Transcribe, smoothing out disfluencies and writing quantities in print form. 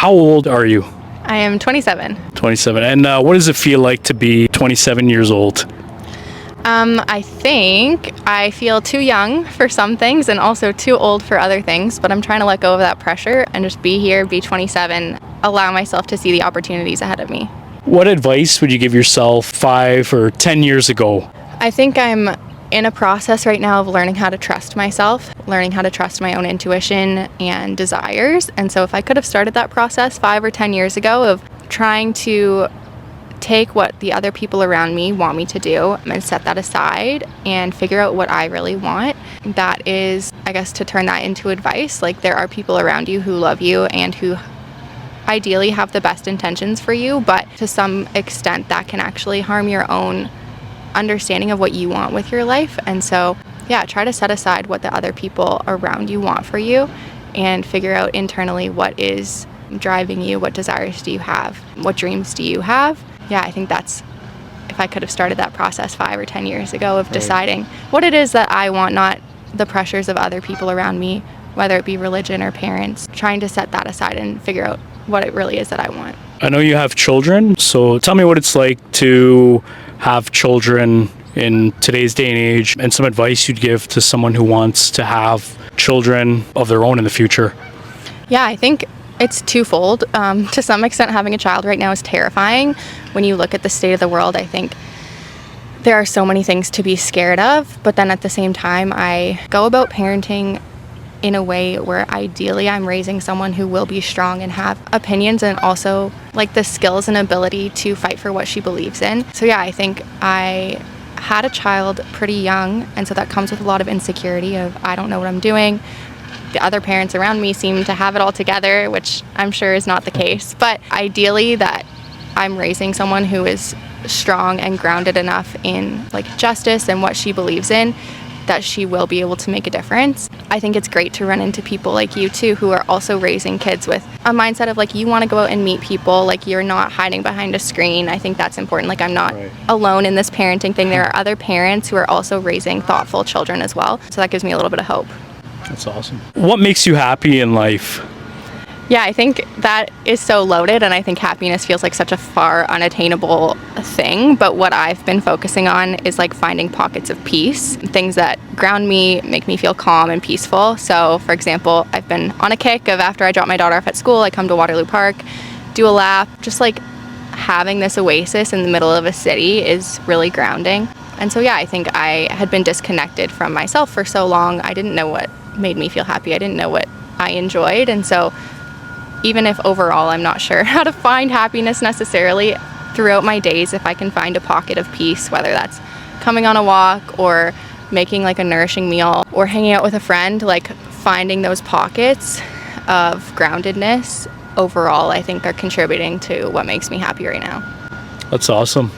How old are you? I am 27. 27. And what does it feel like to be 27 years old? I think I feel too young for some things and also too old for other things, but I'm trying to let go of that pressure and just be here, be 27, allow myself to see the opportunities ahead of me. What advice would you give yourself 5 or 10 years ago? I think I'm in a process right now of learning how to trust myself, learning how to trust my own intuition and desires. And so if I could have started that process 5 or 10 years ago of trying to take what the other people around me want me to do and set that aside and figure out what I really want, that is, I guess, to turn that into advice. Like, there are people around you who love you and who ideally have the best intentions for you, but to some extent that can actually harm your own understanding of what you want with your life. And so, yeah, try to set aside what the other people around you want for you and figure out internally what is driving you, what desires do you have, what dreams do you have. Yeah, I think that's, if I could have started that process 5 or 10 years ago of deciding what it is that I want, not the pressures of other people around me, whether it be religion or parents, trying to set that aside and figure out what it really is that I want. I know you have children, so tell me what it's like to have children in today's day and age, and some advice you'd give to someone who wants to have children of their own in the future. Yeah, I think it's twofold. To some extent, having a child right now is terrifying. When you look at the state of the world, I think there are so many things to be scared of, but then at the same time, I go about parenting in a way where ideally I'm raising someone who will be strong and have opinions and also like the skills and ability to fight for what she believes in. So yeah, I think I had a child pretty young, and so that comes with a lot of insecurity of I don't know what I'm doing. The other parents around me seem to have it all together, which I'm sure is not the case. But ideally that I'm raising someone who is strong and grounded enough in like justice and what she believes in, that she will be able to make a difference. I think it's great to run into people like you too, who are also raising kids with a mindset of like, you want to go out and meet people, like you're not hiding behind a screen. I think that's important. Like, I'm not alone in this parenting thing. There are other parents who are also raising thoughtful children as well. So that gives me a little bit of hope. That's awesome. What makes you happy in life? Yeah, I think that is so loaded, and I think happiness feels like such a far unattainable thing, but what I've been focusing on is like finding pockets of peace, things that ground me, make me feel calm and peaceful. So for example, I've been on a kick of after I drop my daughter off at school, I come to Waterloo Park, do a lap, just like having this oasis in the middle of a city is really grounding. And so yeah, I think I had been disconnected from myself for so long. I didn't know what made me feel happy. I didn't know what I enjoyed, and so even if overall I'm not sure how to find happiness necessarily, throughout my days, if I can find a pocket of peace, whether that's coming on a walk or making like a nourishing meal or hanging out with a friend, like finding those pockets of groundedness overall, I think are contributing to what makes me happy right now. That's awesome.